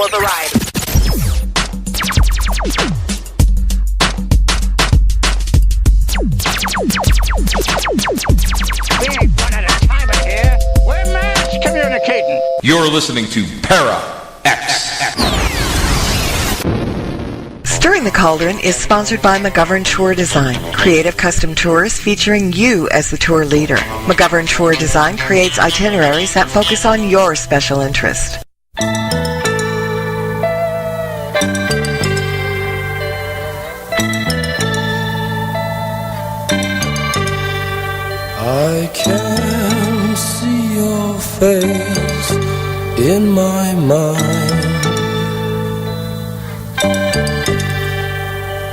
for the ride. We ain't running a timer here. We're mass communicating. You're listening to Para X. Stirring the Cauldron is sponsored by McGovern Tour Design, creative custom tours featuring you as the tour leader. McGovern Tour Design creates itineraries that focus on your special interest. I can see your face in my mind.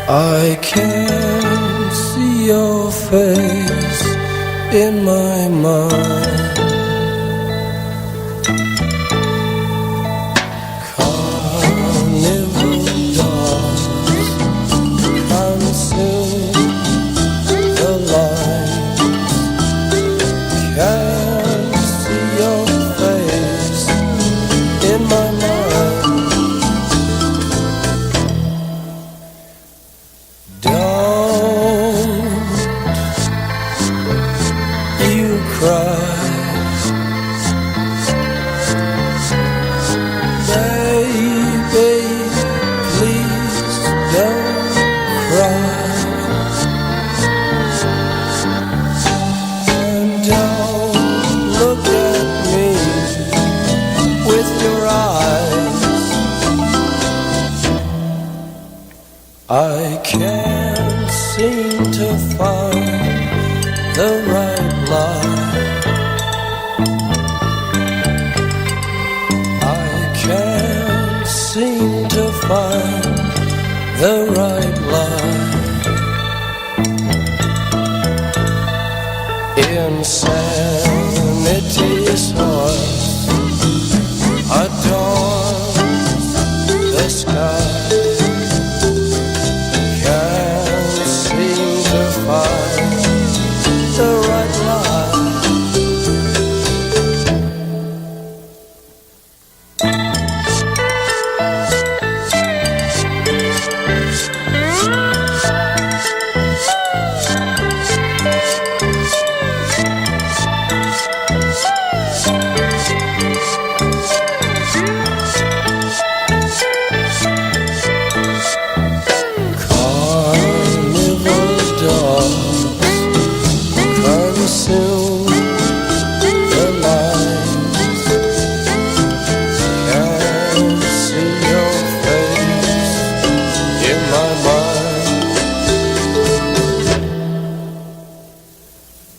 I can see your face in my mind. Carnival dogs consume the light. Can see your face in my mind. Don't you cry, baby, please don't cry. And don't look at me with your eyes. I can't seem to find the right line. I can't seem to find the right line. Insanity's horse adorns the sky. Can't seem to find the right line. Carnival dogs consume the lights. Can't see your face in my mind.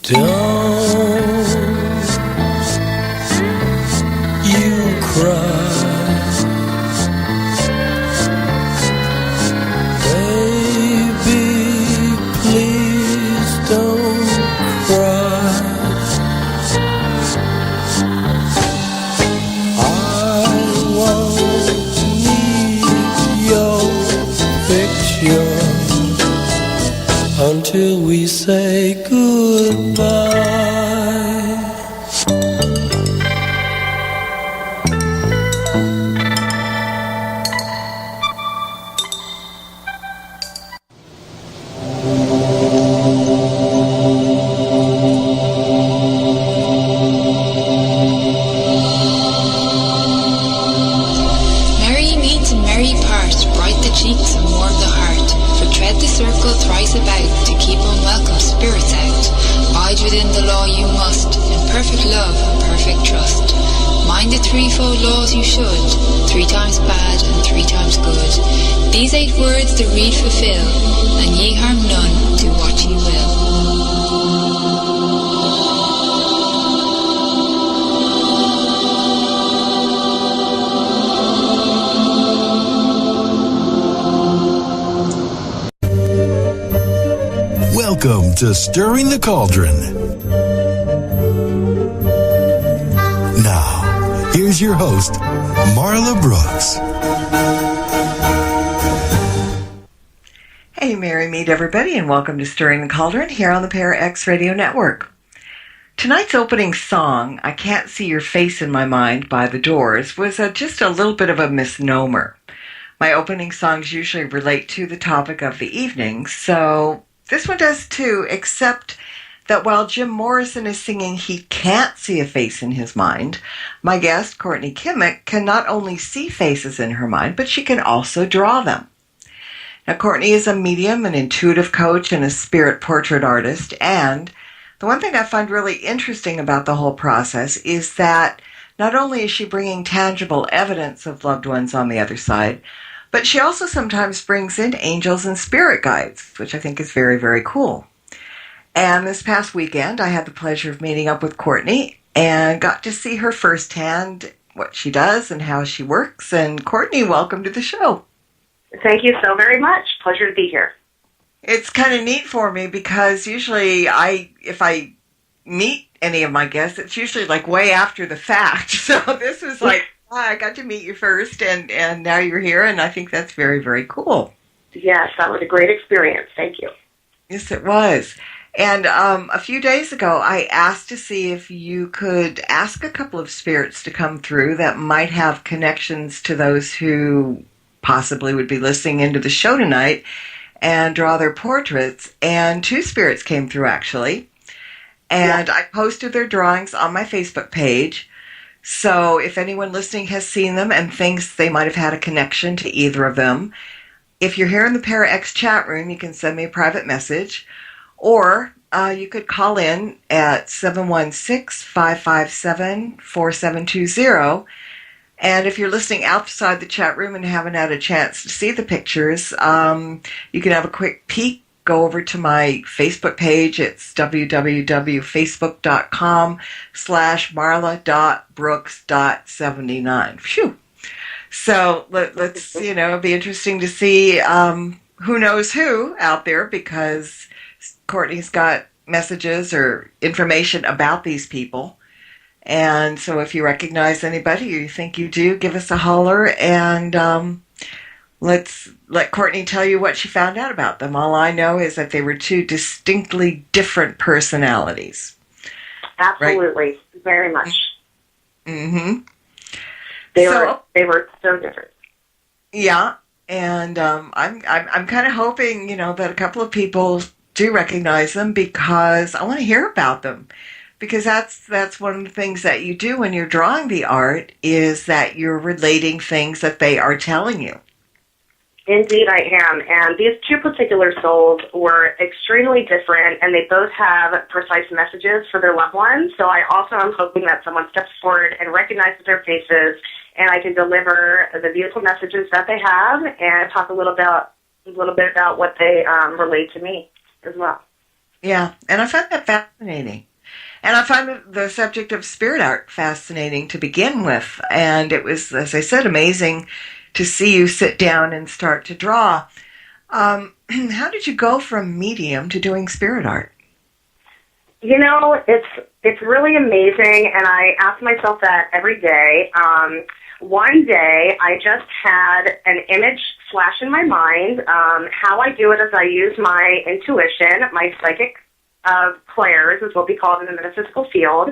Don't you cry, baby, please don't cry. I won't need your picture until we say goodbye. Merry meet and merry part, bright the cheeks and warm the heart. For tread the circle thrice about, to keep unwelcome spirits out. Bide within the law you must, in perfect love and perfect trust. Mind the threefold laws you should, 3 times bad and 3 times good. These 8 words the read fulfill, and ye harm none, do what ye will. Welcome to Stirring the Cauldron. Now, here's your host, Marla Brooks. Hey, merry meet everybody, and welcome to Stirring the Cauldron here on the Para X Radio Network. Tonight's opening song, I Can't See Your Face in My Mind by The Doors, was just a little bit of a misnomer. My opening songs usually relate to the topic of the evening, so this one does too, except that while Jim Morrison is singing He Can't See a Face in His Mind, my guest, Courtney Kimmick, can not only see faces in her mind, but she can also draw them. Now, Courtney is a medium, an intuitive coach, and a spirit portrait artist, and the one thing I find really interesting about the whole process is that not only is she bringing tangible evidence of loved ones on the other side, but she also sometimes brings in angels and spirit guides, which I think is very, very cool. And this past weekend, I had the pleasure of meeting up with Courtney and got to see her firsthand, what she does and how she works. And Courtney, welcome to the show. Thank you so very much. Pleasure to be here. It's kind of neat for me because usually if I meet any of my guests, it's usually like way after the fact. So this was like, I got to meet you first and now you're here, and I think that's very, very cool. Yes, that was a great experience. Thank you. Yes, it was. And a few days ago, I asked to see if you could ask a couple of spirits to come through that might have connections to those who possibly would be listening into the show tonight and draw their portraits, and 2 spirits came through actually, and I posted their drawings on my Facebook page, so if anyone listening has seen them and thinks they might have had a connection to either of them, if you're here in the Para X chat room, you can send me a private message, or you could call in at 716-557-4720. And if you're listening outside the chat room and haven't had a chance to see the pictures, you can have a quick peek. Go over to my Facebook page. It's www.facebook.com/marla.brooks.79. Phew. So let's, it'll be interesting to see who knows who out there, because Courtney's got messages or information about these people. And so if you recognize anybody or you think you do, give us a holler, and let's let Courtney tell you what she found out about them. All I know is that they were 2 distinctly different personalities. Absolutely. Right? Very much. Mm-hmm. They were so different. Yeah. And I'm kind of hoping, that a couple of people do recognize them, because I want to hear about them. Because that's one of the things that you do when you're drawing the art, is that you're relating things that they are telling you. Indeed, I am. And these 2 particular souls were extremely different, and they both have precise messages for their loved ones. So I also am hoping that someone steps forward and recognizes their faces, and I can deliver the beautiful messages that they have and talk a little bit about what they relate to me as well. Yeah, and I find that fascinating. And I find the subject of spirit art fascinating to begin with. And it was, as I said, amazing to see you sit down and start to draw. How did you go from medium to doing spirit art? It's really amazing, and I ask myself that every day. One day, I just had an image flash in my mind. How I do it is I use my intuition, my psychic clairs is what we call it in the metaphysical field.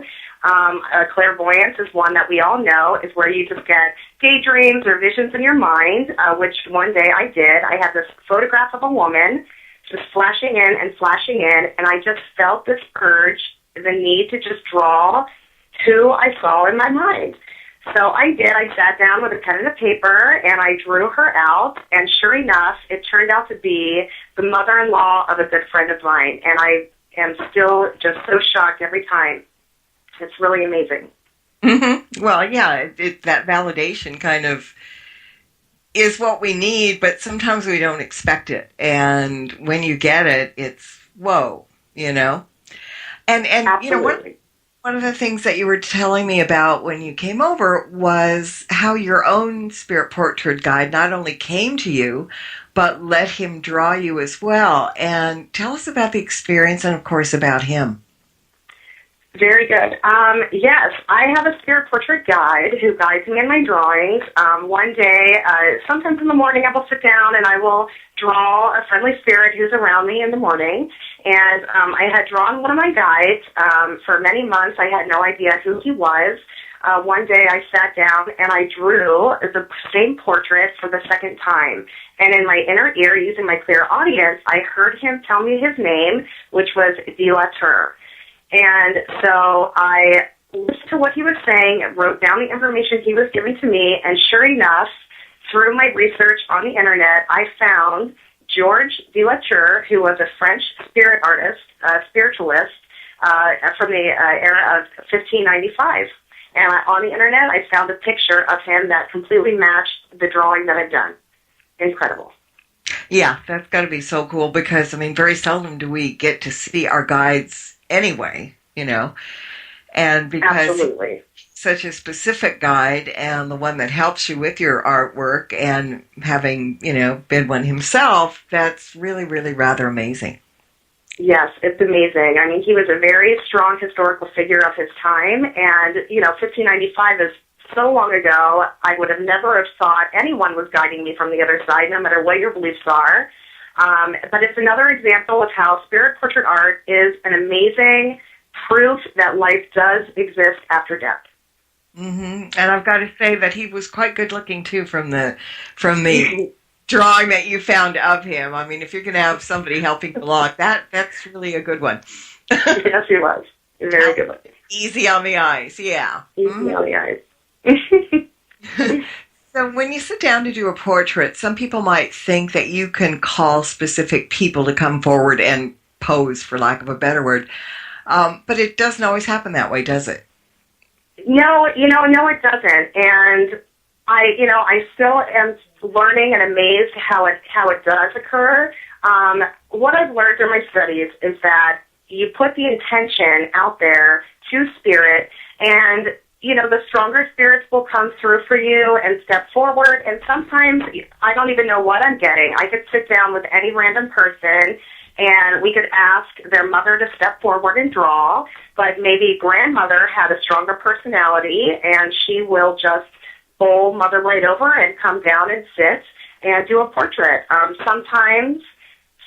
Clairvoyance is one that we all know, is where you just get daydreams or visions in your mind, which one day I did. I had this photograph of a woman just flashing in, and I just felt this urge, the need to just draw who I saw in my mind. So I did. I sat down with a pen and a paper, and I drew her out, and sure enough, it turned out to be the mother-in-law of a good friend of mine, and I am still just so shocked every time. It's really amazing. Mm-hmm. Well, yeah, that validation kind of is what we need, but sometimes we don't expect it. And when you get it, it's whoa, And Absolutely. One of the things that you were telling me about when you came over was how your own spirit portrait guide not only came to you, but let him draw you as well. And tell us about the experience and, of course, about him. Very good. Yes, I have a spirit portrait guide who guides me in my drawings. One day, sometimes in the morning, I will sit down and I will draw a friendly spirit who's around me in the morning. And I had drawn one of my guides for many months. I had no idea who he was. One day I sat down and I drew the same portrait for the second time. And in my inner ear, using my clear audience, I heard him tell me his name, which was Dilateur. And so I listened to what he was saying, wrote down the information he was giving to me, and sure enough, through my research on the internet, I found Georges Dilateur, who was a French spirit artist, spiritualist, from the era of 1595. And on the internet, I found a picture of him that completely matched the drawing that I've done. Incredible. Yeah, that's got to be so cool because, I mean, very seldom do we get to see our guides anyway, you know, and because Absolutely. such a specific guide and the one that helps you with your artwork and having, you know, been one himself, that's really, really rather amazing. Yes, it's amazing. I mean, he was a very strong historical figure of his time, and, you know, 1595 is so long ago, I would have never have thought anyone was guiding me from the other side, no matter what your beliefs are. But it's another example of how spirit portrait art is an amazing proof that life does exist after death. Mm-hmm. And I've got to say that he was quite good looking too from the drawing that you found of him. I mean, if you're going to have somebody helping along, that's really a good one. Yes, he was. Very good looking. Easy on the eyes, yeah. Easy on the eyes. So when you sit down to do a portrait, some people might think that you can call specific people to come forward and pose, for lack of a better word. But it doesn't always happen that way, does it? No, no, it doesn't. And I still am learning and amazed how it does occur. What I've learned in my studies is that you put the intention out there to spirit, and the stronger spirits will come through for you and step forward. And sometimes I don't even know what I'm getting. I could sit down with any random person and we could ask their mother to step forward and draw, but maybe grandmother had a stronger personality and she will just bowl mother right over and come down and sit and do a portrait. Sometimes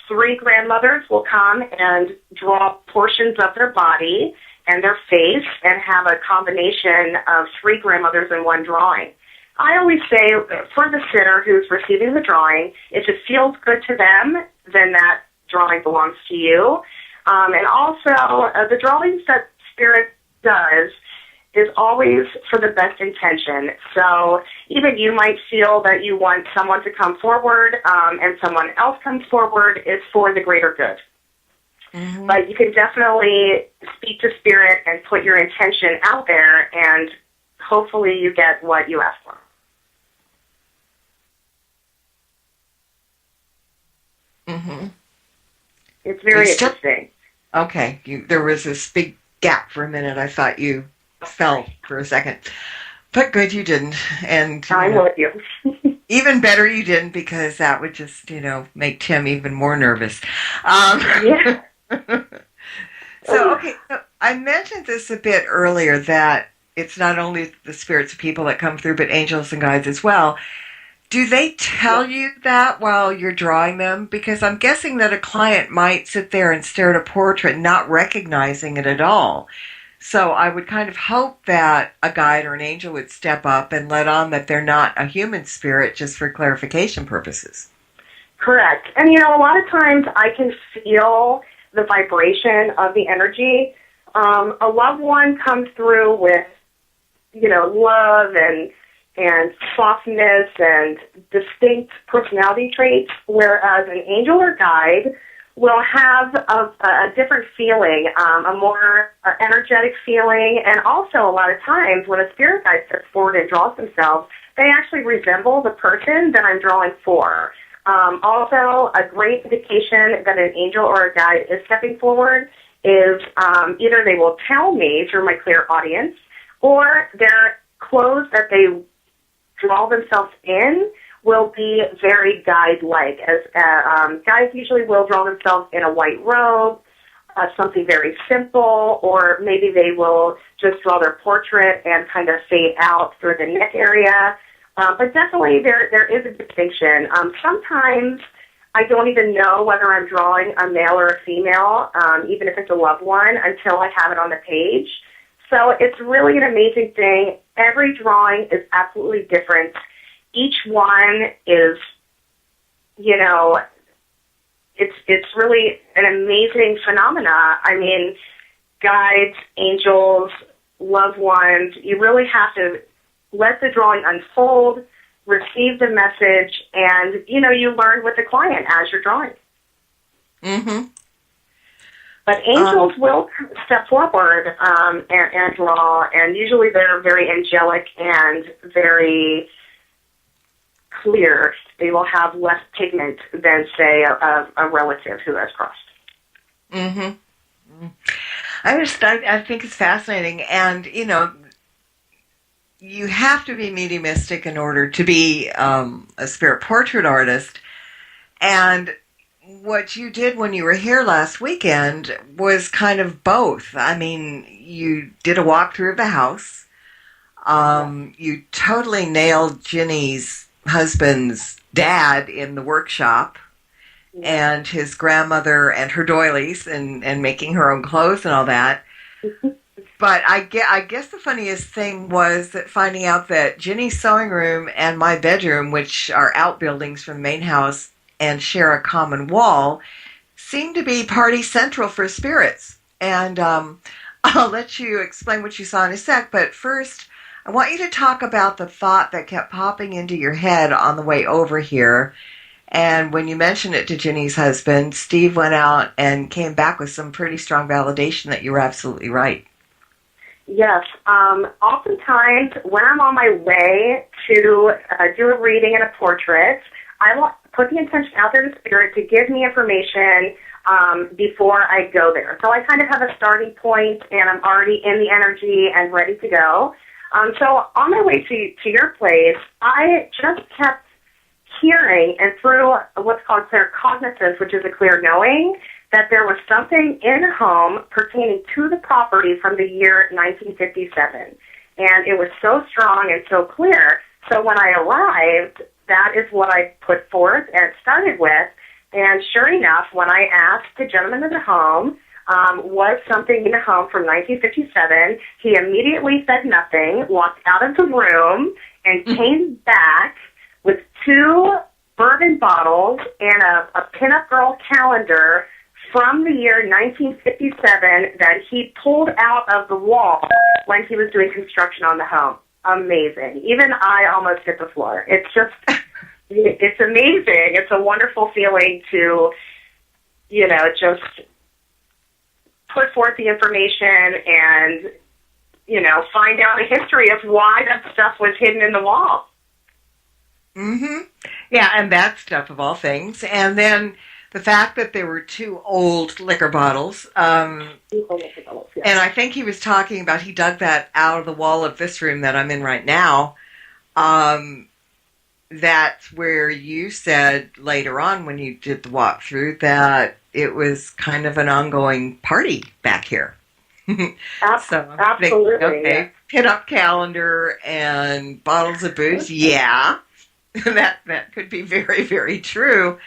3 grandmothers will come and draw portions of their body and their face and have a combination of 3 grandmothers in one drawing. I always say for the sitter who's receiving the drawing, if it feels good to them, then that drawing belongs to you. And also, the drawings that Spirit does is always for the best intention. So even you might feel that you want someone to come forward and someone else comes forward, it's for the greater good. Mm-hmm. But you can definitely speak to Spirit and put your intention out there, and hopefully you get what you ask for. Mm-hmm. It's very interesting. Okay. There was this big gap for a minute. I thought you fell for a second. But good you didn't. And I'm with you. Even better you didn't, because that would just, make Tim even more nervous. Yeah. So I mentioned this a bit earlier, that it's not only the spirits of people that come through, but angels and guides as well. Do they tell you that while you're drawing them? Because I'm guessing that a client might sit there and stare at a portrait not recognizing it at all. So I would kind of hope that a guide or an angel would step up and let on that they're not a human spirit, just for clarification purposes. Correct. And, a lot of times I can feel the vibration of the energy. A loved one comes through with, love and softness and distinct personality traits, whereas an angel or guide will have a different feeling, a more energetic feeling, and also a lot of times when a spirit guide steps forward and draws themselves, they actually resemble the person that I'm drawing for. Also, a great indication that an angel or a guide is stepping forward is either they will tell me through my clear audience, or their clothes that they draw themselves in will be very guide-like. As guides usually will draw themselves in a white robe, something very simple, or maybe they will just draw their portrait and kind of fade out through the neck area. But definitely there is a distinction. Sometimes I don't even know whether I'm drawing a male or a female, even if it's a loved one, until I have it on the page. So it's really an amazing thing. Every drawing is absolutely different. Each one is, you know, it's really an amazing phenomena. I mean, guides, angels, loved ones, you really have to let the drawing unfold, receive the message, and, you know, you learn with the client as you're drawing. Mm-hmm. But angels will step forward and draw, and usually they're very angelic and very clear. They will have less pigment than, say, a relative who has crossed. Mm-hmm. I think it's fascinating, and, you know, you have to be mediumistic in order to be a spirit portrait artist, and what you did when you were here last weekend was kind of both. I mean, you did a walkthrough of the house. You totally nailed Ginny's husband's dad in the workshop, and his grandmother and her doilies, and making her own clothes and all that. But I guess the funniest thing was that finding out that Ginny's sewing room and my bedroom, which are outbuildings from the main house and share a common wall, seem to be party central for spirits. And I'll let you explain what you saw in a sec, but first I want you to talk about the thought that kept popping into your head on the way over here. And when you mentioned it to Ginny's husband, Steve went out and came back with some pretty strong validation that you were absolutely right. Yes. Oftentimes, when I'm on my way to do a reading and a portrait, I will put the intention out there to Spirit to give me information before I go there. So I kind of have a starting point, and I'm already in the energy and ready to go. So on my way to your place, I just kept hearing, and through what's called claircognizance, which is a clear knowing, that there was something in the home pertaining to the property from the year 1957. And it was so strong and so clear. So when I arrived, that is what I put forth and started with. And sure enough, when I asked the gentleman in the home, was something in the home from 1957, he immediately said nothing, walked out of the room, and came back with 2 bourbon bottles and a pinup girl calendar from the year 1957 that he pulled out of the wall when he was doing construction on the home. Amazing. Even I almost hit the floor. It's just, it's amazing. It's a wonderful feeling to, you know, just put forth the information and, you know, find out the history of why that stuff was hidden in the wall. Mm-hmm. Yeah, and that stuff of all things. And then the fact that there were 2 old liquor bottles. And I think he was talking about, he dug that out of the wall of this room that I'm in right now. That's where you said later on when you did the walkthrough that it was kind of an ongoing party back here. So absolutely. Okay, pin-up calendar and bottles of booze. Yeah, that could be very, very true.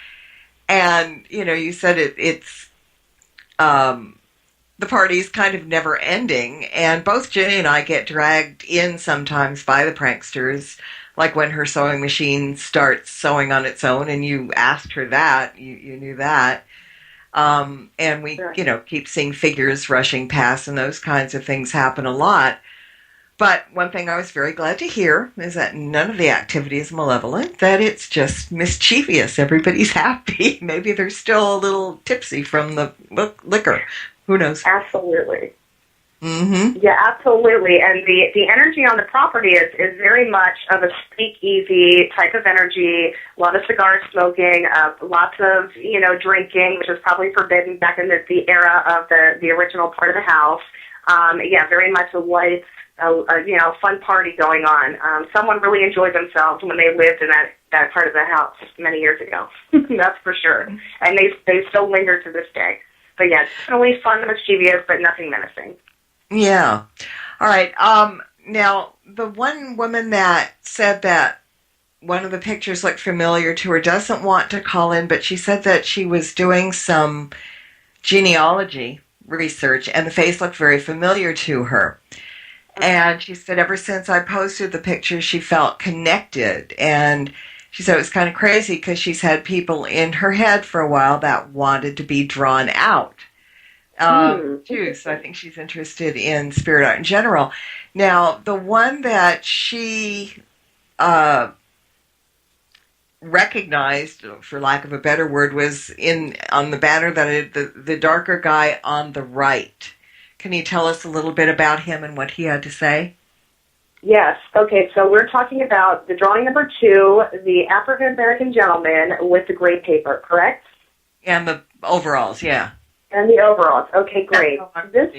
And, you know, you said it's the party's kind of never ending. And both Jenny and I get dragged in sometimes by the pranksters, like when her sewing machine starts sewing on its own, and you asked her that, you knew that. And we, you know, keep seeing figures rushing past, and those kinds of things happen a lot. But one thing I was very glad to hear is that none of the activity is malevolent, that it's just mischievous. Everybody's happy. Maybe they're still a little tipsy from the liquor. Who knows? Absolutely. Mm-hmm. Yeah, absolutely. And the energy on the property is very much of a speakeasy type of energy, a lot of cigar smoking, lots of, you know, drinking, which was probably forbidden back in the era of the original part of the house. Yeah, very much a light, you know, fun party going on. Someone really enjoyed themselves when they lived in that part of the house many years ago. That's for sure. And they still linger to this day. But yeah, definitely fun and mischievous, but nothing menacing. Yeah. All right. Now, the one woman that said that one of the pictures looked familiar to her doesn't want to call in, but she said that she was doing some genealogy research and the face looked very familiar to her. And she said ever since I posted the picture, she felt connected. And she said it was kind of crazy because she's had people in her head for a while that wanted to be drawn out. Too. So I think she's interested in spirit art in general. Now, the one that she recognized, for lack of a better word, was on the banner that the darker guy on the right. Can you tell us a little bit about him and what he had to say? Yes. Okay, so we're talking about the drawing number 2, the African-American gentleman with the gray paper, correct? And the overalls, yeah. And the overalls. Okay, great. This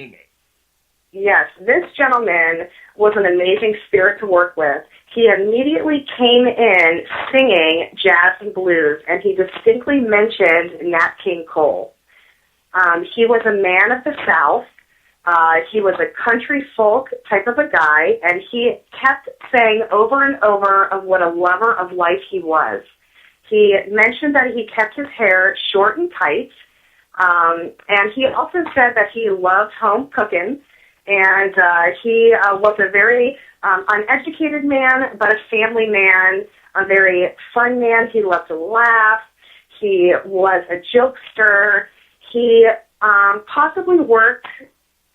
gentleman was an amazing spirit to work with. He immediately came in singing jazz and blues, and he distinctly mentioned Nat King Cole. He was a man of the South. He was a country folk type of a guy, and he kept saying over and over of what a lover of life he was. He mentioned that he kept his hair short and tight, and he also said that he loved home cooking, and he was a very uneducated man, but a family man, a very fun man. He loved to laugh. He was a jokester. He possibly worked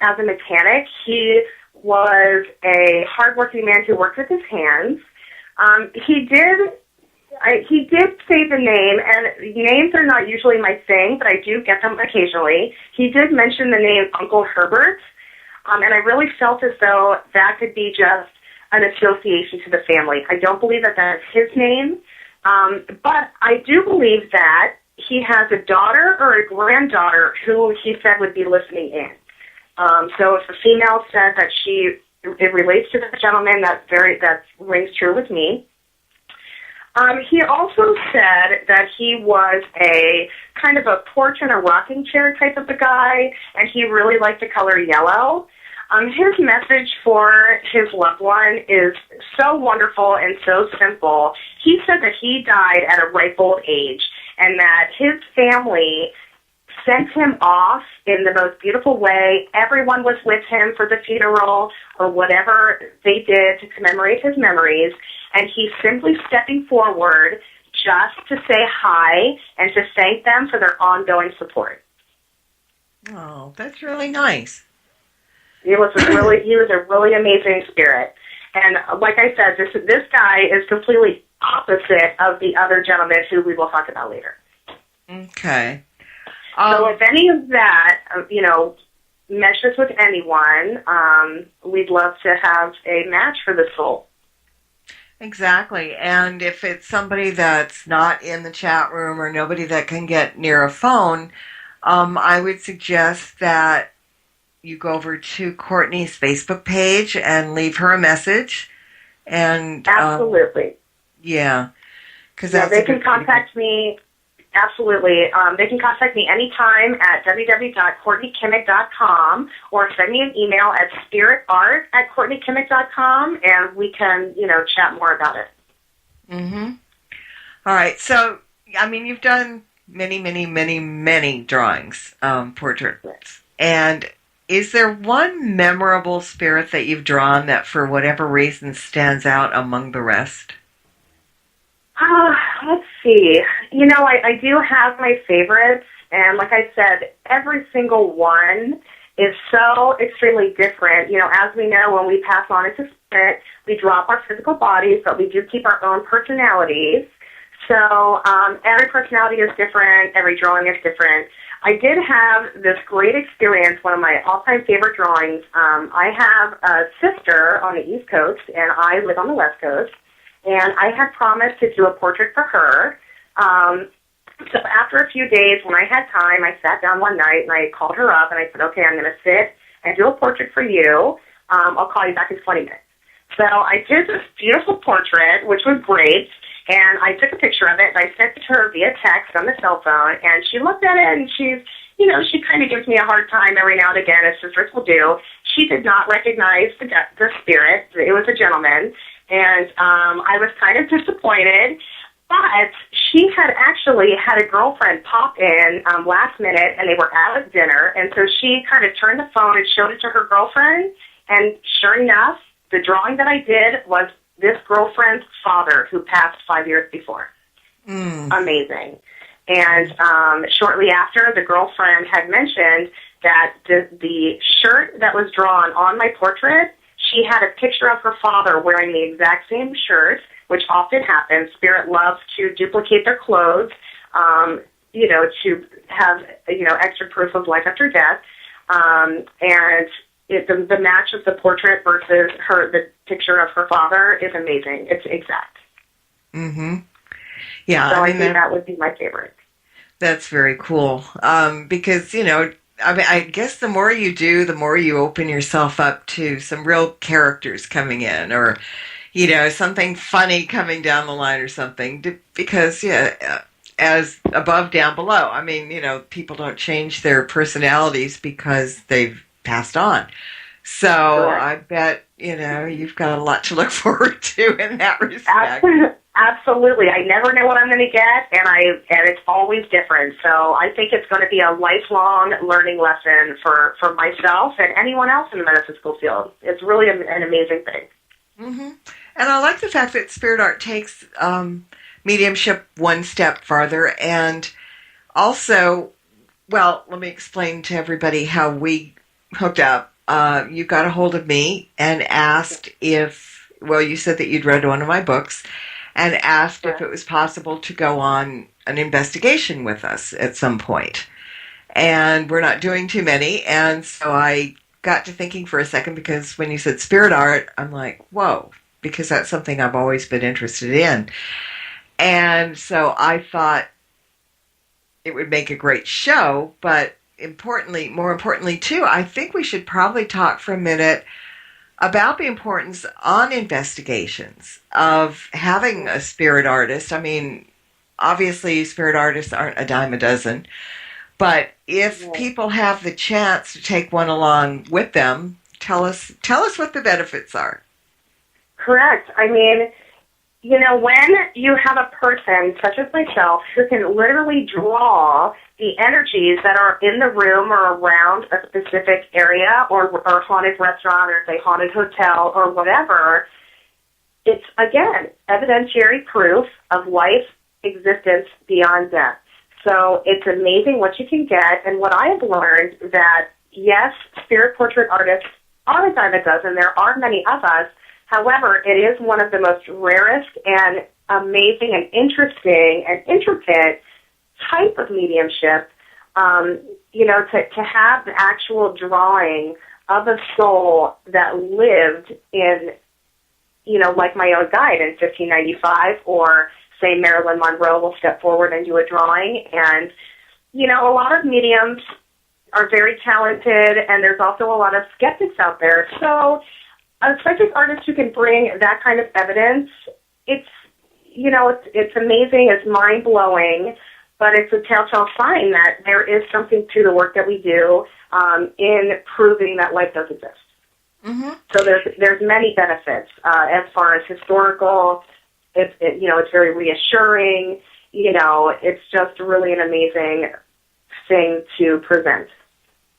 as a mechanic. He was a hardworking man who worked with his hands. He did say the name, and names are not usually my thing, but I do get them occasionally. He did mention the name Uncle Herbert, and I really felt as though that could be just an association to the family. I don't believe that that's his name, but I do believe that he has a daughter or a granddaughter who he said would be listening in. So if a female said that it relates to the gentleman, that rings true with me. He also said that he was a kind of a porch and a rocking chair type of a guy, and he really liked the color yellow. His message for his loved one is so wonderful and so simple. He said that he died at a ripe old age, and that his family sent him off in the most beautiful way. Everyone was with him for the funeral or whatever they did to commemorate his memories, and he's simply stepping forward just to say hi and to thank them for their ongoing support. Oh, that's really nice. He was a really amazing spirit. And like I said, this guy is completely opposite of the other gentleman who we will talk about later. Okay. So if any of that, meshes with anyone, we'd love to have a match for the soul. Exactly. And if it's somebody that's not in the chat room or nobody that can get near a phone, I would suggest that you go over to Courtney's Facebook page and leave her a message. And absolutely. Yeah. Because they can contact me. Absolutely. They can contact me anytime at www.courtneykimmick.com or send me an email at spiritart@courtneykimmick.com, and we can, chat more about it. Mm-hmm. All right. So, you've done many, many, many, many drawings, portraits. And is there one memorable spirit that you've drawn that, for whatever reason, stands out among the rest? Let's see. I do have my favorites, and like I said, every single one is so extremely different. As we know, when we pass on into spirit, we drop our physical bodies, but we do keep our own personalities. So every personality is different. Every drawing is different. I did have this great experience, one of my all-time favorite drawings. I have a sister on the East Coast, and I live on the West Coast. And I had promised to do a portrait for her. So after a few days, when I had time, I sat down one night and I called her up and I said, okay, I'm going to sit and do a portrait for you. I'll call you back in 20 minutes. So I did this beautiful portrait, which was great. And I took a picture of it, and I sent it to her via text on the cell phone, and she looked at it, and she kind of gives me a hard time every now and again, as sisters will do. She did not recognize the spirit. It was a gentleman, and I was kind of disappointed. But she had actually had a girlfriend pop in last minute, and they were out at dinner, and so she kind of turned the phone and showed it to her girlfriend, and sure enough, the drawing that I did was this girlfriend's father who passed 5 years before. Amazing. And shortly after, the girlfriend had mentioned that the shirt that was drawn on my portrait, she had a picture of her father wearing the exact same shirt, which often happens. Spirit loves to duplicate their clothes, to have, extra proof of life after death. And the match of the portrait versus the picture of her father is amazing. It's exact. Mm-hmm. Yeah. So I think that would be my favorite. That's very cool. Because, I guess the more you do, the more you open yourself up to some real characters coming in, or, something funny coming down the line or something. Because, as above, down below. I mean, people don't change their personalities because they've passed on. So sure. I bet, you've got a lot to look forward to in that respect. Absolutely. I never know what I'm going to get, and it's always different. So I think it's going to be a lifelong learning lesson for myself and anyone else in the metaphysical field. It's really an amazing thing. Mm-hmm. And I like the fact that spirit art takes mediumship one step farther, and also, well, let me explain to everybody how we hooked up. You got a hold of me and asked you said that you'd read one of my books, and asked if it was possible to go on an investigation with us at some point. And we're not doing too many, and so I got to thinking for a second, because when you said spirit art, I'm like, whoa, because that's something I've always been interested in. And so I thought it would make a great show, but more importantly too, I think we should probably talk for a minute about the importance on investigations of having a spirit artist. I mean, obviously spirit artists aren't a dime a dozen, but if people have the chance to take one along with them, tell us what the benefits are. Correct. I mean, when you have a person such as myself who can literally draw the energies that are in the room or around a specific area or haunted restaurant or, say, haunted hotel or whatever, it's, again, evidentiary proof of life existence beyond death. So it's amazing what you can get. And what I have learned that, yes, spirit portrait artists are a dime a dozen. There are many of us. However, it is one of the most rarest and amazing and interesting and intricate type of mediumship, to have the actual drawing of a soul that lived in, like my own guide in 1595, or say Marilyn Monroe will step forward and do a drawing. And, a lot of mediums are very talented, and there's also a lot of skeptics out there. So a psychic artist who can bring that kind of evidence, it's amazing, it's mind-blowing, but it's a telltale sign that there is something to the work that we do in proving that life does exist. Mm-hmm. So there's many benefits as far as historical. It's very reassuring. It's just really an amazing thing to present.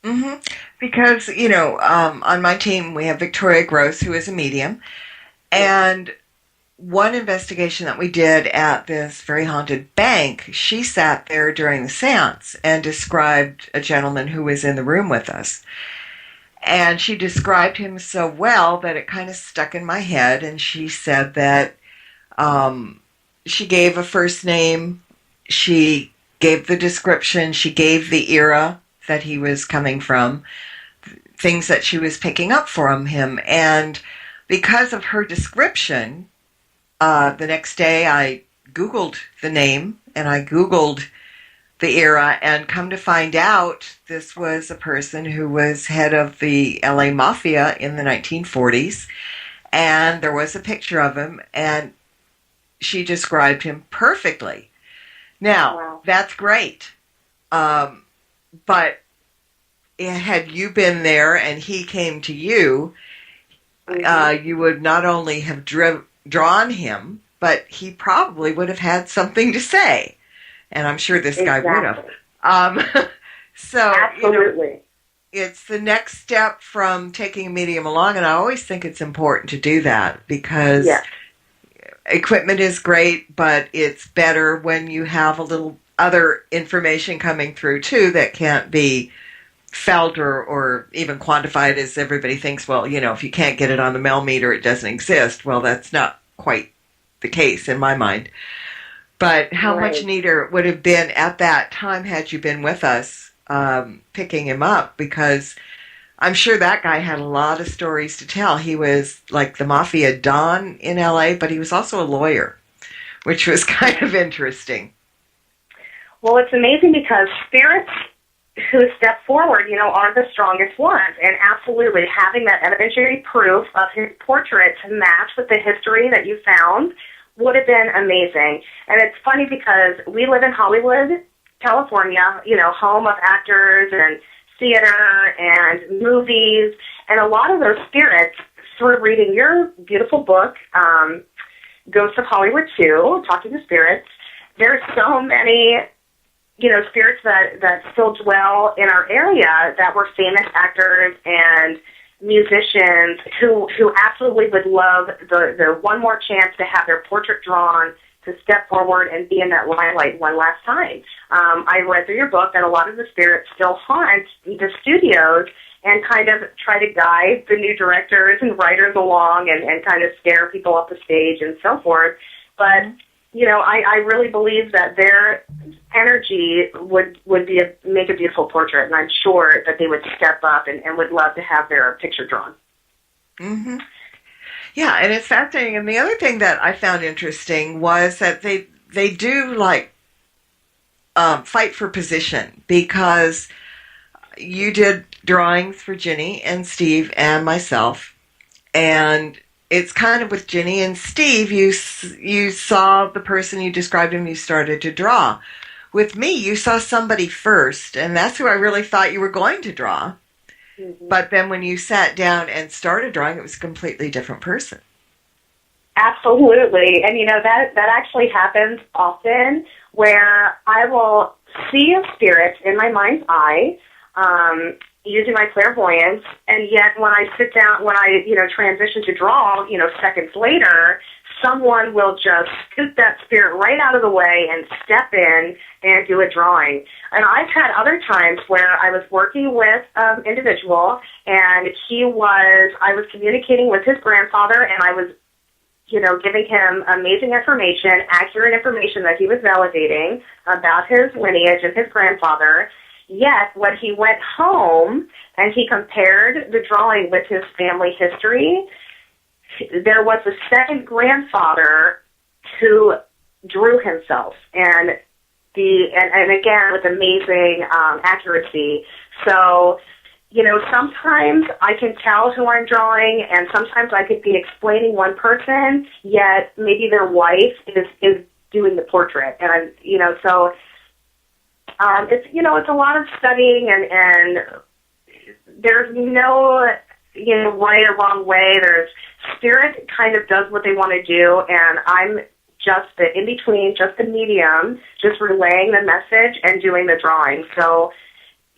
Mm-hmm. Because, on my team we have Victoria Gross, who is a medium, and one investigation that we did at this very haunted bank, she sat there during the seance and described a gentleman who was in the room with us. And she described him so well that it kind of stuck in my head, and she said that she gave a first name, she gave the description, she gave the era that he was coming from, things that she was picking up from him. And because of her description, the next day I Googled the name and I Googled the era, and come to find out this was a person who was head of the LA Mafia in the 1940s. And there was a picture of him, and she described him perfectly. Now, that's great. But had you been there and he came to you, you would not only have drawn him, but he probably would have had something to say. And I'm sure this guy would have. So, absolutely. It's the next step from taking a medium along, and I always think it's important to do that because equipment is great, but it's better when you have a little other information coming through, too, that can't be felt or even quantified as everybody thinks, well, if you can't get it on the Mel meter, it doesn't exist. Well, that's not quite the case in my mind. But how much neater it would have been at that time had you been with us picking him up, because I'm sure that guy had a lot of stories to tell. He was like the mafia don in L.A., but he was also a lawyer, which was kind of interesting. Well, it's amazing because spirits who step forward, are the strongest ones. And absolutely, having that evidentiary proof of his portrait to match with the history that you found would have been amazing. And it's funny because we live in Hollywood, California, home of actors and theater and movies. And a lot of those spirits, through reading your beautiful book, Ghosts of Hollywood 2, Talking to Spirits, there's so many spirits that still dwell in our area that were famous actors and musicians who absolutely would love the one more chance to have their portrait drawn, to step forward and be in that limelight one last time. I read through your book that a lot of the spirits still haunt the studios and kind of try to guide the new directors and writers along and kind of scare people off the stage and so forth. But I really believe that their energy would make a beautiful portrait, and I'm sure that they would step up and would love to have their picture drawn. Mm-hmm. Yeah, and it's fascinating. And the other thing that I found interesting was that they do fight for position, because you did drawings for Ginny and Steve and myself, and it's kind of with Ginny and Steve, you saw the person, you described him, you started to draw. With me, you saw somebody first, and that's who I really thought you were going to draw. Mm-hmm. But then when you sat down and started drawing, it was a completely different person. Absolutely. And, that actually happens often, where I will see a spirit in my mind's eye, using my clairvoyance, and yet when I sit down, when I, transition to draw, seconds later, someone will just scoot that spirit right out of the way and step in and do a drawing. And I've had other times where I was working with an individual, and I was communicating with his grandfather, and I was, giving him amazing information, accurate information that he was validating about his lineage and his grandfather. Yet, when he went home and he compared the drawing with his family history, there was a second grandfather who drew himself, and again with amazing accuracy. So, sometimes I can tell who I'm drawing, and sometimes I could be explaining one person, yet maybe their wife is doing the portrait, and so. It's a lot of studying, and there's no, right or wrong way. There's spirit kind of does what they want to do, and I'm just the in-between, just the medium, just relaying the message and doing the drawing. So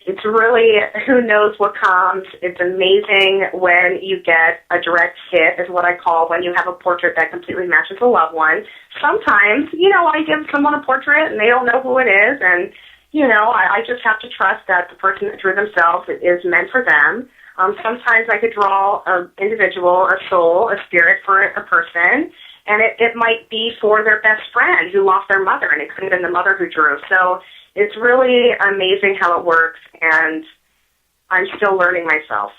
it's really, who knows what comes. It's amazing when you get a direct hit, is what I call when you have a portrait that completely matches a loved one. Sometimes, I give someone a portrait and they don't know who it is, and I just have to trust that the person that drew themselves is meant for them. Sometimes I could draw an individual, a soul, a spirit for a person, and it might be for their best friend who lost their mother, and it could have been the mother who drew. So it's really amazing how it works, and I'm still learning myself.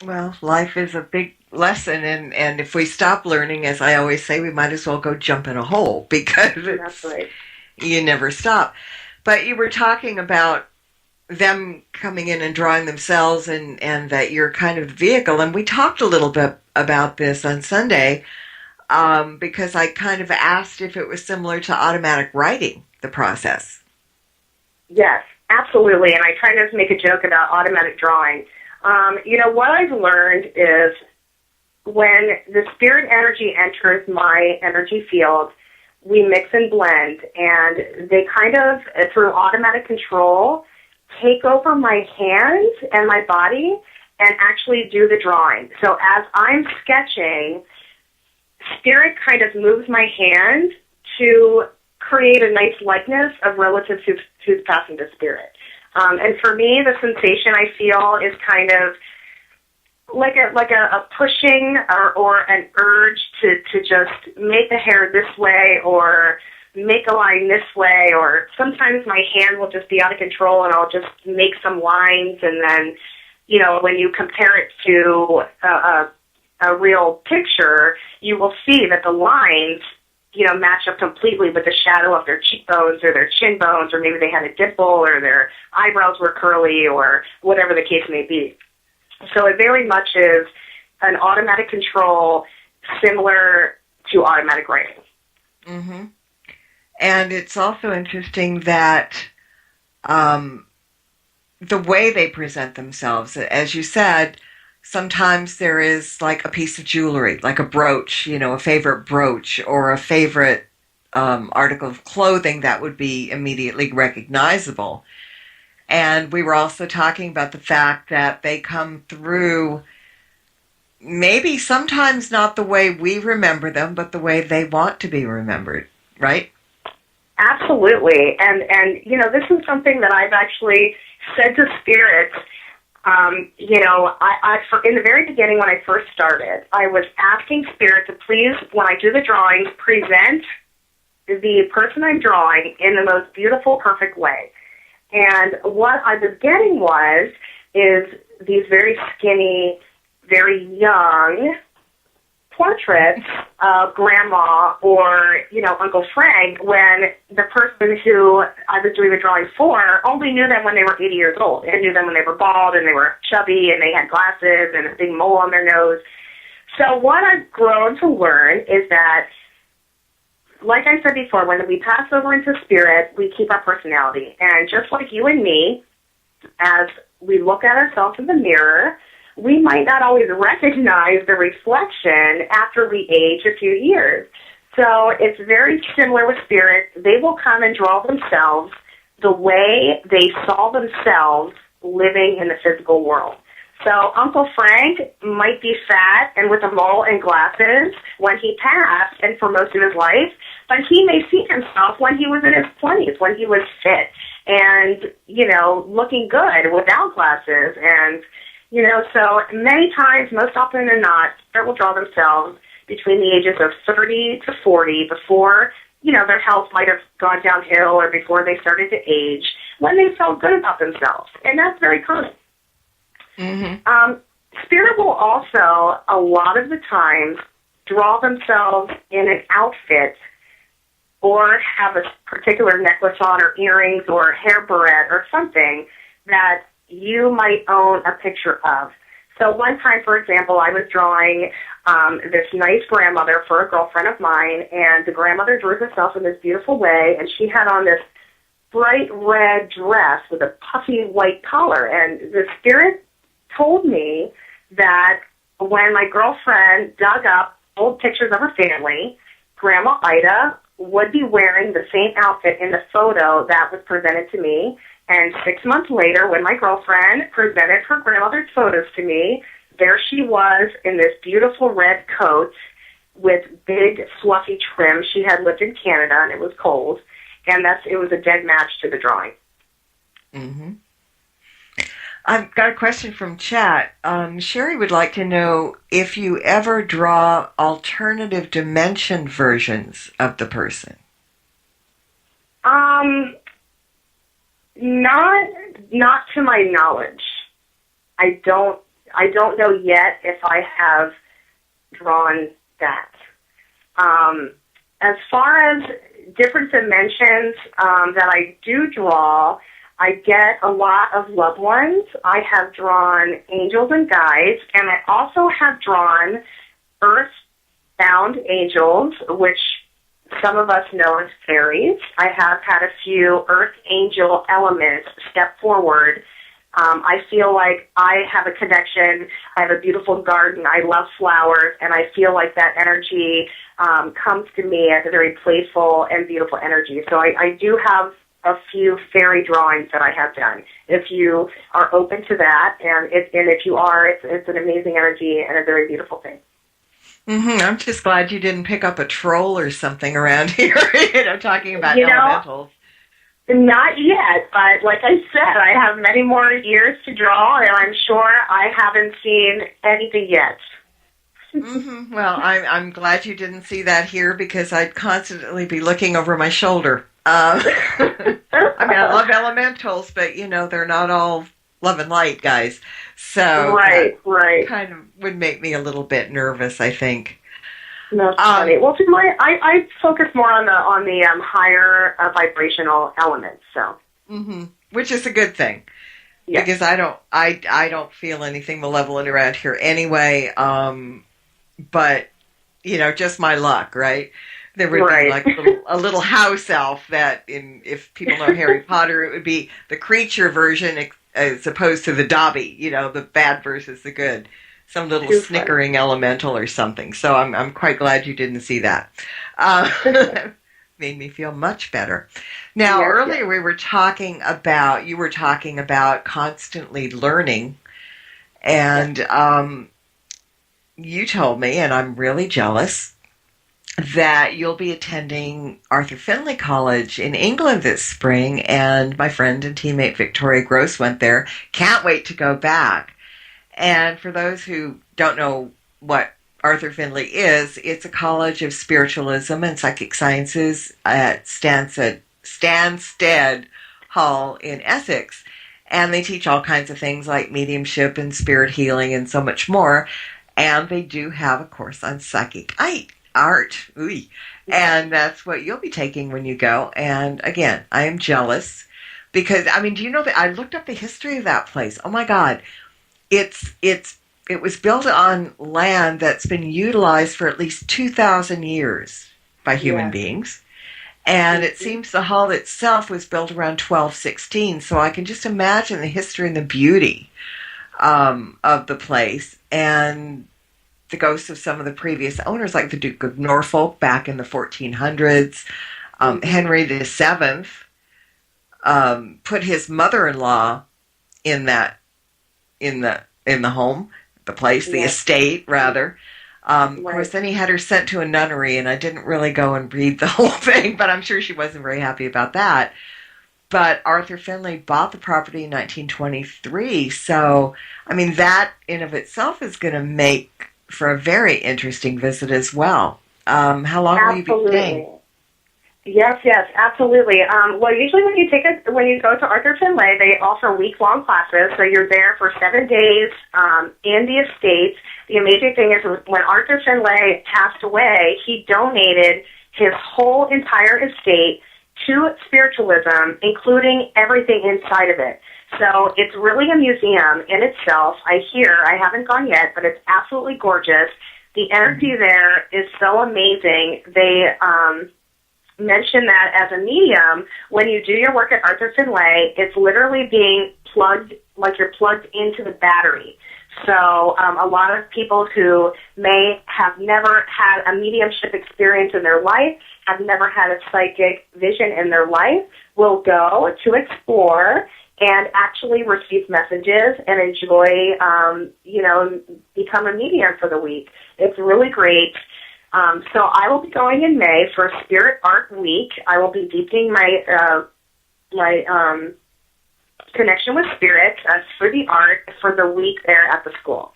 Well, life is a big lesson, and if we stop learning, as I always say, we might as well go jump in a hole, because That's right. You never stop. But you were talking about them coming in and drawing themselves, and that you're kind of the vehicle. And we talked a little bit about this on Sunday. because I kind of asked if it was similar to automatic writing, the process. Yes, absolutely. And I try to make a joke about automatic drawing. What I've learned is when the spirit energy enters my energy field, we mix and blend, and they kind of, through automatic control, take over my hands and my body and actually do the drawing. So as I'm sketching, spirit kind of moves my hand to create a nice likeness of relatives who's passing to spirit. And for me, the sensation I feel is kind of like a pushing or an urge to just make the hair this way or make a line this way, or sometimes my hand will just be out of control and I'll just make some lines, and then, when you compare it to a real picture, you will see that the lines, match up completely with the shadow of their cheekbones or their chin bones, or maybe they had a dimple or their eyebrows were curly or whatever the case may be. So it very much is an automatic control similar to automatic writing. Mm-hmm. And it's also interesting that the way they present themselves, as you said, sometimes there is like a piece of jewelry, like a brooch, a favorite brooch or a favorite article of clothing that would be immediately recognizable. And we were also talking about the fact that they come through maybe sometimes not the way we remember them, but the way they want to be remembered, right? Absolutely. And this is something that I've actually said to spirits. In the very beginning when I first started, I was asking spirit to please, when I do the drawings, present the person I'm drawing in the most beautiful, perfect way. And what I was getting is these very skinny, very young portraits of Grandma or, Uncle Frank, when the person who I was doing the drawing for only knew them when they were 80 years old, and knew them when they were bald and they were chubby and they had glasses and a big mole on their nose. So what I've grown to learn is that, like I said before, when we pass over into spirit, we keep our personality. And just like you and me, as we look at ourselves in the mirror, we might not always recognize the reflection after we age a few years. So it's very similar with spirits. They will come and draw themselves the way they saw themselves living in the physical world. So Uncle Frank might be fat and with a mole and glasses when he passed and for most of his life, but he may see himself when he was in his 20s, when he was fit and, looking good without glasses. And, so many times, most often than not, spirit will draw themselves between the ages of 30 to 40 before, their health might have gone downhill or before they started to age, when they felt good about themselves. And that's very common. Mm-hmm. Spirit will also, a lot of the times, draw themselves in an outfit or have a particular necklace on or earrings or hair barrette or something that you might own a picture of. So one time, for example, I was drawing this nice grandmother for a girlfriend of mine, and the grandmother drew herself in this beautiful way, and she had on this bright red dress with a puffy white collar, and the spirit told me that when my girlfriend dug up old pictures of her family, Grandma Ida would be wearing the same outfit in the photo that was presented to me. And 6 months later, when my girlfriend presented her grandmother's photos to me, there she was in this beautiful red coat with big fluffy trim. She had lived in Canada, and it was cold. And it was a dead match to the drawing. Mm-hmm. I've got a question from chat. Sherry would like to know if you ever draw alternative dimension versions of the person. Not to my knowledge. I don't know yet if I have drawn that. As far as different dimensions that I do draw, I get a lot of loved ones. I have drawn angels and guides, and I also have drawn earth found angels, which some of us know as fairies. I have had a few earth angel elements step forward. I feel like I have a connection. I have a beautiful garden. I love flowers, and I feel like that energy comes to me as a very playful and beautiful energy. So I do have a few fairy drawings that I have done. If you are open to that, and if you are, it's an amazing energy and a very beautiful thing. Mm-hmm. I'm just glad you didn't pick up a troll or something around here, talking about elementals. Not yet, but like I said, I have many more years to draw, and I'm sure I haven't seen anything yet. Mm-hmm. Well, I'm glad you didn't see that here, because I'd constantly be looking over my shoulder. I love elementals, but, they're not all love and light guys. So right. Kind of would make me a little bit nervous, I think. That's funny. Well, I focus more on the higher vibrational elements. So, which is a good thing, because I don't feel anything malevolent around here anyway. But just my luck, right? There would be like a little house elf that, if people know Harry Potter, it would be the creature version as opposed to the Dobby. The bad versus the good. Some little snickering elemental or something. So I'm quite glad you didn't see that. Made me feel much better. Now, earlier you were talking about constantly learning, and you told me, and I'm really jealous, that you'll be attending Arthur Findlay College in England this spring, and my friend and teammate Victoria Gross went there. Can't wait to go back. And for those who don't know what Arthur Findlay is, it's a college of spiritualism and psychic sciences at Stansted Hall in Essex. And they teach all kinds of things like mediumship and spirit healing and so much more. And they do have a course on psychic art. Ooh. And that's what you'll be taking when you go. And again, I am jealous because, do you know that I looked up the history of that place? Oh my God. It was built on land that's been utilized for at least 2,000 years by human beings. And it seems the hall itself was built around 1216. So I can just imagine the history and the beauty of the place, and the ghosts of some of the previous owners, like the Duke of Norfolk back in the 1400s. Henry VII put his mother-in-law in the home, the place, the estate, rather. Of course, then he had her sent to a nunnery, and I didn't really go and read the whole thing, but I'm sure she wasn't very happy about that. But Arthur Findlay bought the property in 1923, so, that in of itself is going to make for a very interesting visit as well. How long will you be staying? Yes, absolutely. Well, usually when you go to Arthur Findlay, they offer week-long classes, so you're there for 7 days in the estate. The amazing thing is when Arthur Findlay passed away, he donated his whole entire estate to spiritualism, including everything inside of it. So it's really a museum in itself. I haven't gone yet, but it's absolutely gorgeous. The energy there is so amazing. They mention that as a medium, when you do your work at Arthur Findlay, it's literally being plugged, like you're plugged into the battery. So a lot of people who may have never had a mediumship experience in their life, have never had a psychic vision in their life, will go to explore and actually receive messages and enjoy, become a medium for the week. It's really great. So I will be going in May for Spirit Art Week. I will be deepening my connection with spirit for the art for the week there at the school.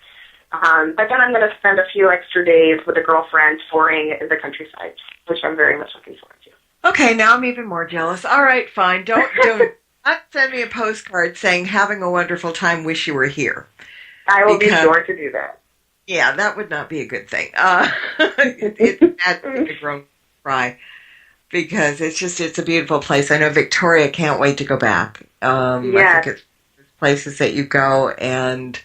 But then I'm going to spend a few extra days with a girlfriend touring the countryside, which I'm very much looking forward to. Okay, now I'm even more jealous. All right, fine. Don't not send me a postcard saying having a wonderful time, wish you were here. I will be sure to do that. Yeah, that would not be a good thing. It's a grown cry, because it's a beautiful place. I know Victoria can't wait to go back. I think it's places that you go and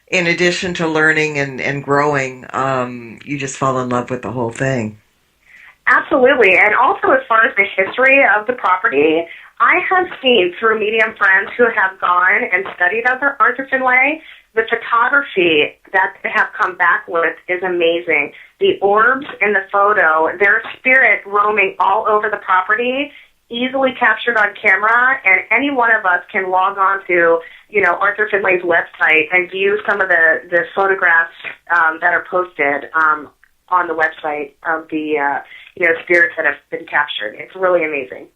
in addition to learning and growing, you just fall in love with the whole thing. Absolutely. And also as far as the history of the property, I have seen through medium friends who have gone and studied other Art of Finlay, the photography that they have come back with is amazing. The orbs in the photo, their spirit roaming all over the property, easily captured on camera, and any one of us can log on to, Arthur Finlay's website and view some of the photographs that are posted on the website of the spirits that have been captured. It's really amazing.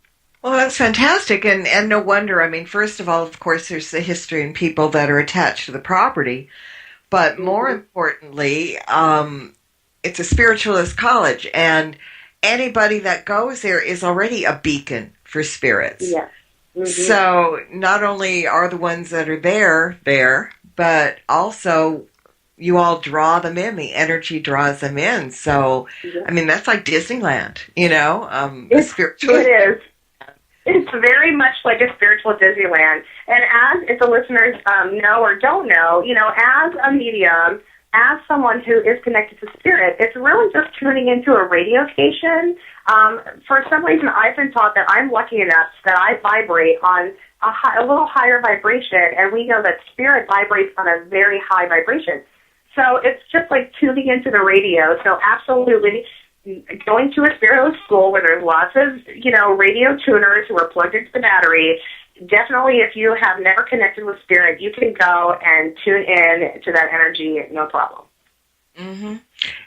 Well, that's fantastic, and no wonder. I mean, first of all, of course, there's the history and people that are attached to the property, but more importantly, it's a spiritualist college, and anybody that goes there is already a beacon for spirits. Yes. Mm-hmm. So not only are the ones that are there, but also you all draw them in. The energy draws them in. So, I mean, that's like Disneyland, It is. It's very much like a spiritual Disneyland. And as, if the listeners know or don't know, as a medium, as someone who is connected to spirit, it's really just tuning into a radio station. For some reason, I've been taught that I'm lucky enough that I vibrate on a little higher vibration, and we know that spirit vibrates on a very high vibration. So it's just like tuning into the radio. So absolutely, going to a spiritualist school where there's lots of, radio tuners who are plugged into the battery, definitely if you have never connected with spirit, you can go and tune in to that energy, no problem. Mm-hmm.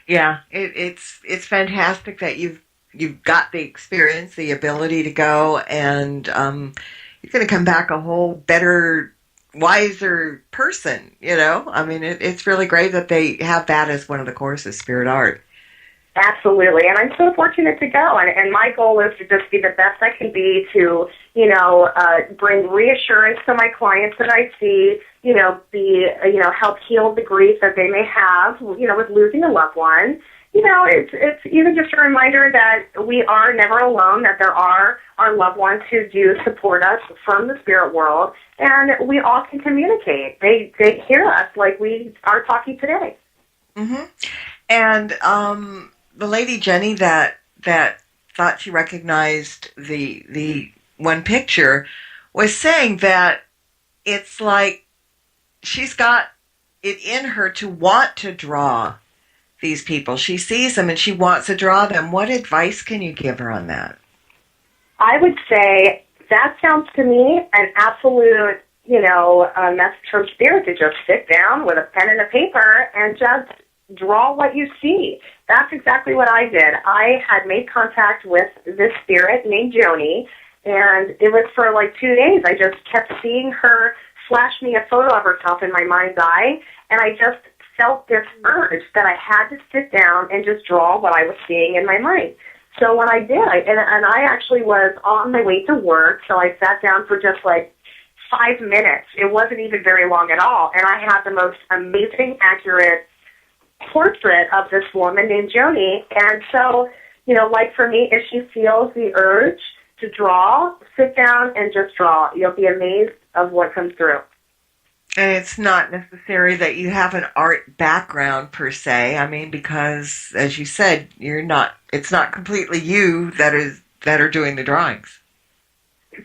Yeah, it's fantastic that you've got the experience, the ability to go, and you're going to come back a whole better, wiser person, I mean, it's really great that they have that as one of the courses, Spirit Art. Absolutely, and I'm so fortunate to go, and my goal is to just be the best I can be to, bring reassurance to my clients that I see, help heal the grief that they may have, with losing a loved one. It's even just a reminder that we are never alone, that there are our loved ones who do support us from the spirit world, and we all can communicate. They hear us like we are talking today. Mm-hmm. And the lady Jenny that thought she recognized the one picture was saying that it's like she's got it in her to want to draw these people. She sees them and she wants to draw them. What advice can you give her on that? I would say that sounds to me an absolute, message from spirit to just sit down with a pen and a paper and just draw what you see. That's exactly what I did. I had made contact with this spirit named Joni, and it was for like 2 days. I just kept seeing her flash me a photo of herself in my mind's eye, and I just felt this urge that I had to sit down and just draw what I was seeing in my mind. So when I did, and I actually was on my way to work, so I sat down for just like 5 minutes. It wasn't even very long at all, and I had the most amazing, accurate portrait of this woman named Joni. And so, like for me, if she feels the urge to draw, sit down and just draw. You'll be amazed of what comes through. And it's not necessary that you have an art background per se. I mean, because as you said, it's not completely you that are doing the drawings.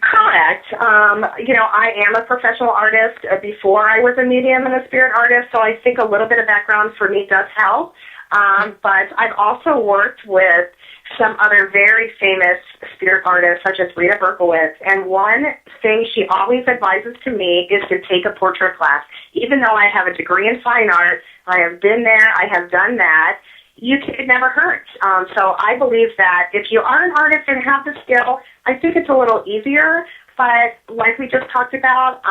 Correct. I am a professional artist before I was a medium and a spirit artist, so I think a little bit of background for me does help. But I've also worked with some other very famous spirit artists, such as Rita Berkowitz, and one thing she always advises to me is to take a portrait class. Even though I have a degree in fine art, I have been there, I have done that, it never hurts. So I believe that if you are an artist and have the skill, I think it's a little easier. But like we just talked about,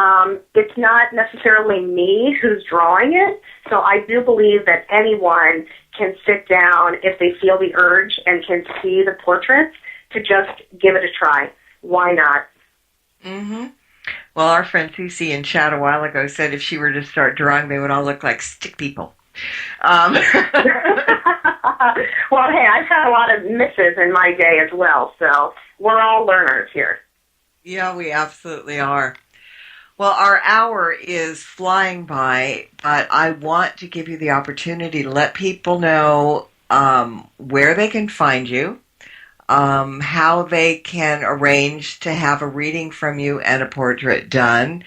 it's not necessarily me who's drawing it. So I do believe that anyone can sit down if they feel the urge and can see the portraits to just give it a try. Why not? Mm-hmm. Well, our friend Susie in chat a while ago said if she were to start drawing, they would all look like stick people. Well, hey, I've had a lot of misses in my day as well, so we're all learners here. Yeah, we absolutely are. Well, our hour is flying by, but I want to give you the opportunity to let people know where they can find you, how they can arrange to have a reading from you and a portrait done,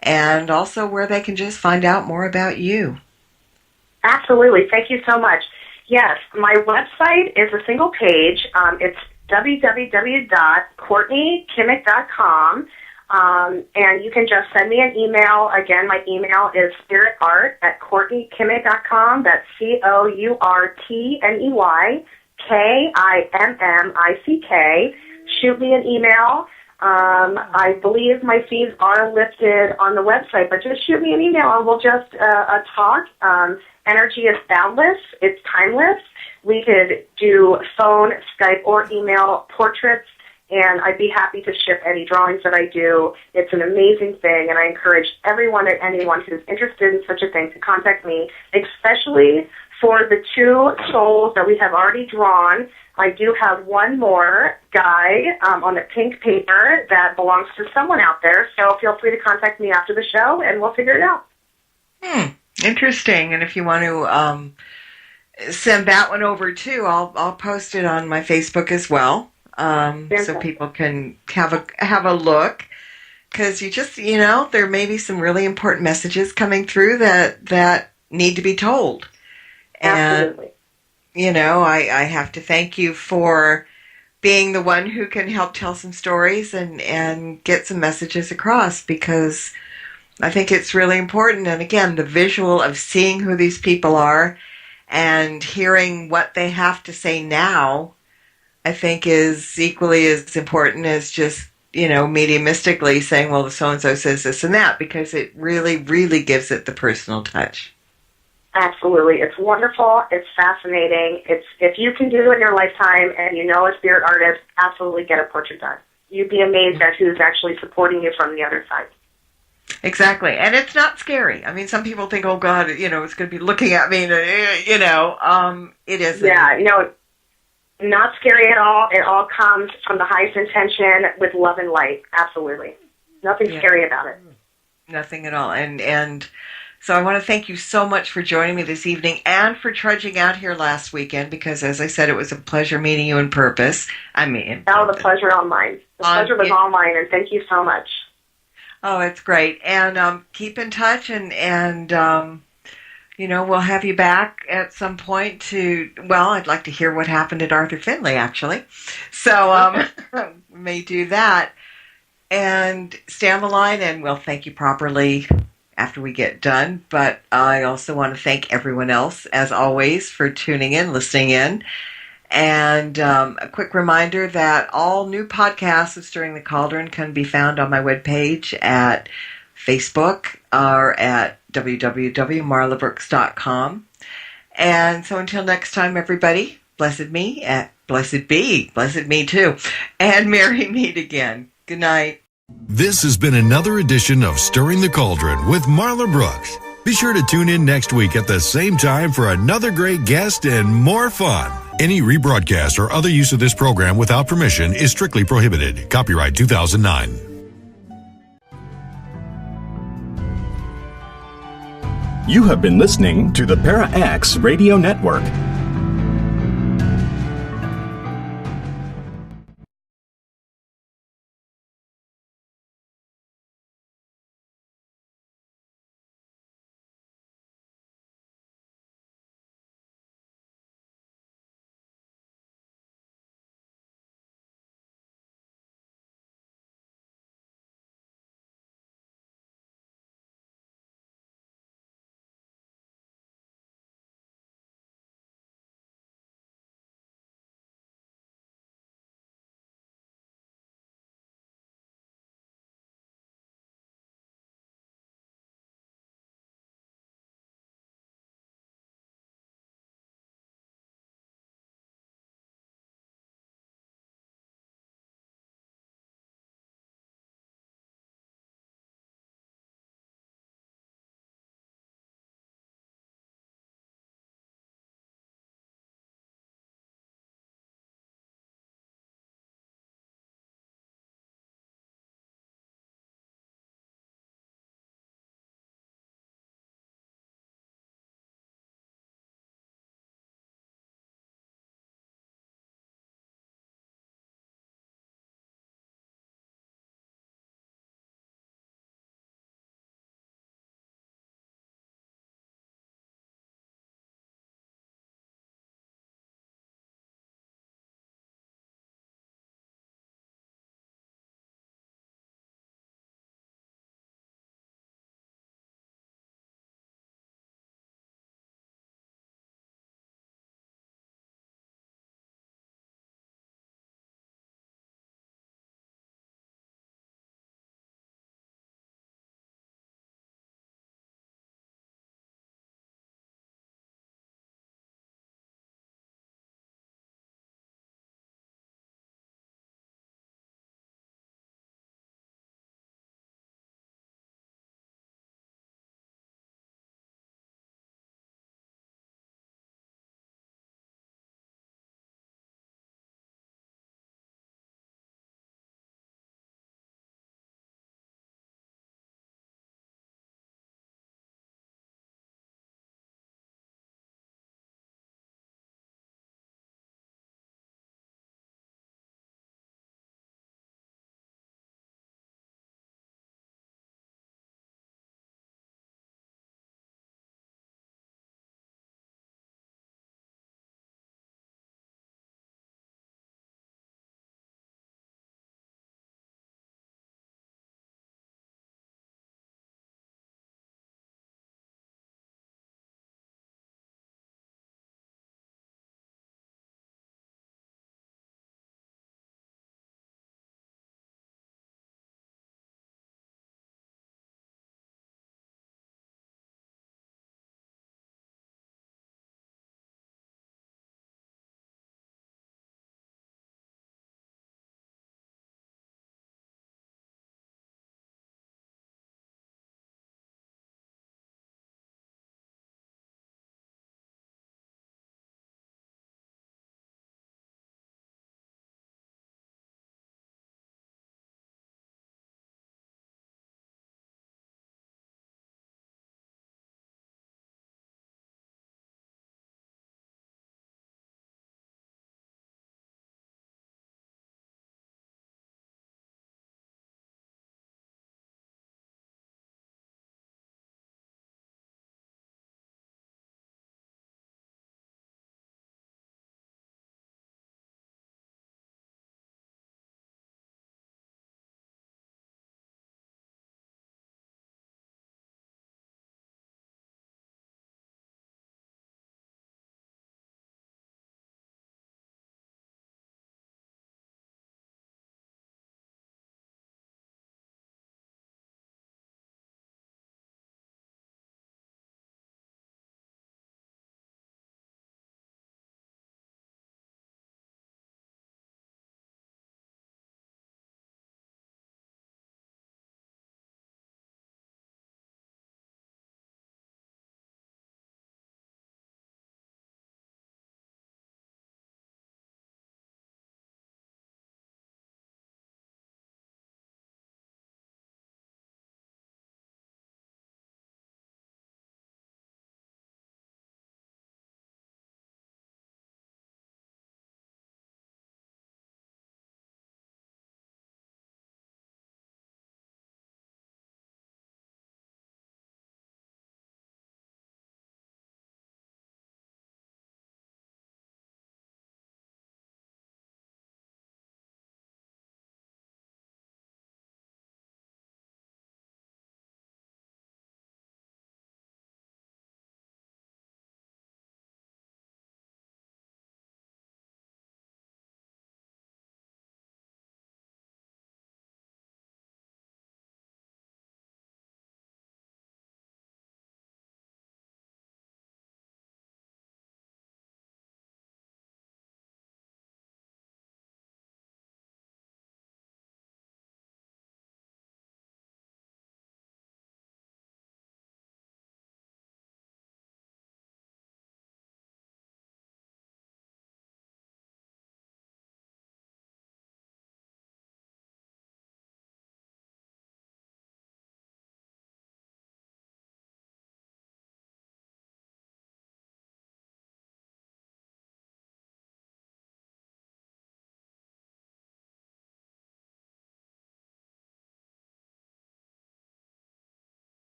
and also where they can just find out more about you. Absolutely. Thank you so much. Yes, my website is a single page. It's www.courtneykimmick.com. And you can just send me an email. Again, my email is spiritart@courtneykimmick.com. That's COURTNEYKIMMICK. Shoot me an email. I believe my fees are listed on the website, but just shoot me an email and we'll just talk. Energy is boundless. It's timeless. We could do phone, Skype, or email portraits, and I'd be happy to ship any drawings that I do. It's an amazing thing, and I encourage everyone and anyone who's interested in such a thing to contact me, especially for the 2 souls that we have already drawn. I do have one more guy on the pink paper that belongs to someone out there, so feel free to contact me after the show, and we'll figure it out. Interesting. And if you want to send that one over too, I'll post it on my Facebook as well, so people can have a look. Because there may be some really important messages coming through that need to be told. Absolutely. And I have to thank you for being the one who can help tell some stories and get some messages across, because I think it's really important. And again, the visual of seeing who these people are and hearing what they have to say now, I think is equally as important as just, mediumistically saying, well, so-and-so says this and that, because it really, really gives it the personal touch. Absolutely. It's wonderful. It's fascinating. If you can do it in your lifetime and you know a spirit artist, absolutely get a portrait done. You'd be amazed at who's actually supporting you from the other side. Exactly. And it's not scary. I mean, some people think, oh, God, it's going to be looking at me, it isn't. Yeah, not scary at all. It all comes from the highest intention with love and light. Absolutely. Nothing scary about it. Nothing at all. And so I want to thank you so much for joining me this evening and for trudging out here last weekend, because, as I said, it was a pleasure meeting you in purpose. The pleasure all mine. The pleasure was all mine, and thank you so much. Oh, it's great. And keep in touch, and we'll have you back at some point I'd like to hear what happened at Arthur Findlay, actually. So we may do that. And stay on the line, and we'll thank you properly after we get done. But I also want to thank everyone else, as always, for tuning in, listening in. And a quick reminder that all new podcasts of Stirring the Cauldron can be found on my webpage at Facebook or at www.marlabrooks.com. And so until next time, everybody, blessed me too, and merry meet again. Good night. This has been another edition of Stirring the Cauldron with Marla Brooks. Be sure to tune in next week at the same time for another great guest and more fun. Any rebroadcast or other use of this program without permission is strictly prohibited. Copyright 2009. You have been listening to the Para X Radio Network.